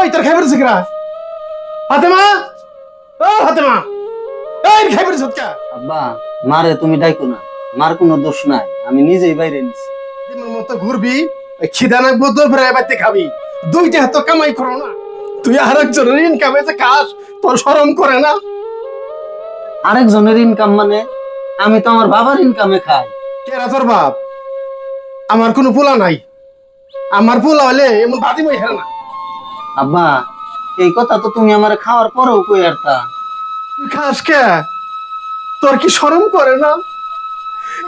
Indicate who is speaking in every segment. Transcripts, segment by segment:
Speaker 1: ওই তোর খাইবার শিখরা ফাতেমা, ও ফাতেমা, এই খাইবার সৎকা।
Speaker 2: আব্বা মারে তুমি ডাইকো না, মার কোনো দোষ নাই, আমি নিজেই বাইরে নিছি।
Speaker 1: দিনের মতো ঘুরবি, খিদা লাগবো তোর ফেরে বাইতে খাবি, দুইটা হাত কামাই করো না। তুই আর একজনের ইনকামে যে খাস, তোর শরম করে না?
Speaker 2: আরেকজনের ইনকাম মানে? আমি তো আমার বাবার ইনকামে খাই।
Speaker 1: কেরা তোর বাপ? আমার কোনো পোলা নাই, আমার পোলা হলে এমন বাদি বই হেরে না।
Speaker 2: আব্বা এই কথা তো তুমি আমার খাওয়ার পরেও কই আরতা।
Speaker 1: তুই খাস কে? তোর কি শরম করে না?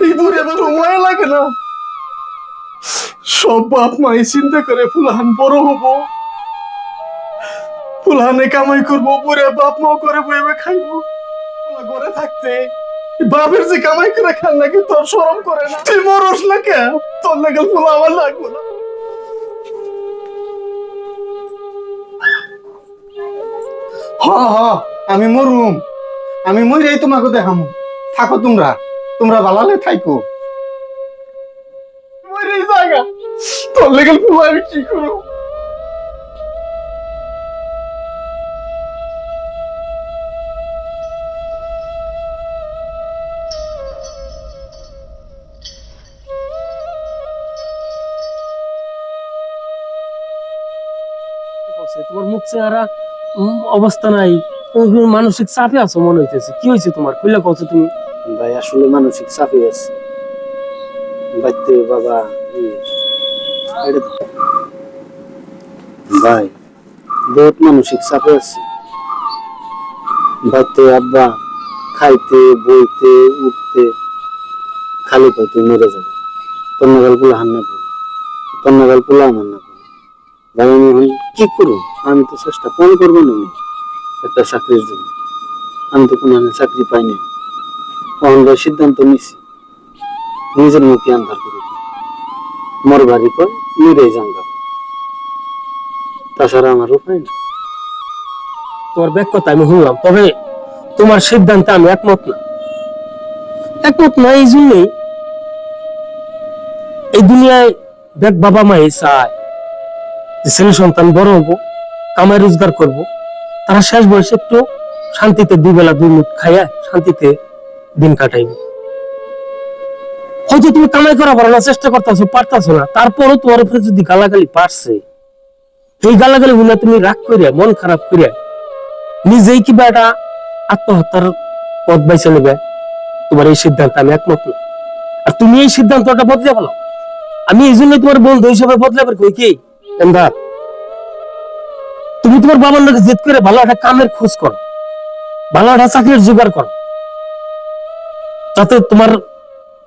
Speaker 1: এই বুড়ে আমার মায়া লাগে না? সব বাপ মাই চিন্তা করে ফুলহান বড় হবো, ফুলহানে কামাই করবো, বুড়ে বাপ মাও করে বইবে খাইবো। ফুলা ঘরে থাকতে বাপের যে কামাই করে খান নাকি তোর শরম করে না? তুই মরস না কে? তোর লাগে ফুলা আমার লাগবো না। হ হ, আমি মরুম, আমি মরেই তোমাকে দেখামু। থাকো তোমরা, তোমরা ভালালে থাইকো। মরেই জায়গা, তোর লেগে ফুলা আমি কি করবো?
Speaker 3: তোমার মুখ চেহারা অবস্থা নাই, তুমি মানসিক চাপে আছো মনে হইতেছে। কি হয়েছে তোমার? খুলে কত তুমি?
Speaker 2: ভাই আসলে মানসিক চাপে আছি। বাইতে বাবা ভাই বহুত মানসিক চাপে আছি। বাইতে আব্বা খাইতে বইতে উঠতে খালি পাইতে মেরে যাবে। তন্নগাল গুলো হান্না করবো, তন্নগাল গুলো আমার না করবো। ভাই আমি এখন কি করবো? আমি তো চেষ্টা কম করবো না একটা চাকরির জন্য। আমি তো কোনো চাকরি পাইনি। তখন ভাই সিদ্ধান্ত নিছি নিজের মুখে আন্ধার করে মর বাড়ি কর নিরেই জানগা, তাছাড়া আমার উপায় না।
Speaker 3: তোমার ব্যাক কথা আমি শুনলাম, তবে তোমার সিদ্ধান্তে আমি একমত না। একমত না এই জন্যই, এই দুনিয়ায় দেখ বাবা মা চায় যে ছেলে সন্তান বড় হবো, কামাই রোজগার করব, তারা শেষ বয়সে একটু শান্তিতে দুই বেলা দুই মুঠ খাইয়া শান্তিতে দিন কাটাইব। হয়তো তুমি কামাই করা পারো না, চেষ্টা করতেছো, পারতাছো না, তারপরও তোমার উপরে যদি গালাগালি পারছে, এই গালাগালি গুলা তুমি রাগ করিয়া মন খারাপ করিয়া নিজেই কিবা একটা আত্মহত্যার পথ বাইছে নেবে, তোমার এই সিদ্ধান্ত আমি একমত না। আর তুমি এই সিদ্ধান্তটা বদলে ফেলো। আমি এই জন্য তোমার বন্ধু হিসেবে বদলে কই কি এমদাদ, তুমি তোমার বাবার লোকে জেদ করে ভালো একটা কামের খোঁজ করো, ভালো একটা চাকরির জোগাড় করো, যাতে তোমার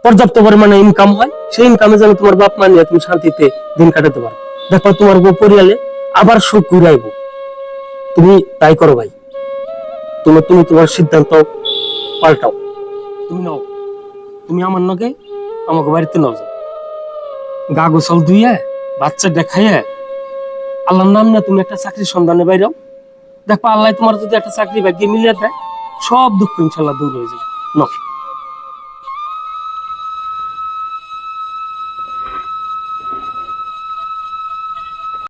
Speaker 3: পর্যাপ্ত পরিমাণে ইনকাম হয়। সেই ইনকামে যেন তোমার বাপ মা নিয়ে তুমি শান্তিতে দিন কাটাতে পারো। দেখো তোমার পরিয়ালে আবার সুখ ঘুরাইব। তুমি তাই করো ভাই, তুমি তুমি তোমার সিদ্ধান্ত পাল্টাও, তুমি নাও, তুমি আমার নগে আমাকে বাড়িতে নাও যাও, গা গোসল ধুইয়া বাচ্চা দেখাইয়া আল্লাহর নাম না তুমি একটা চাকরির সন্ধানে বাইরাও। দেখো আল্লাহ তোমার যদি একটা চাকরি ভাগ্যে মিলিয়ে দেয়, সব দুঃখ ইনশাল্লাহ দূর হয়ে যাবে। নাও।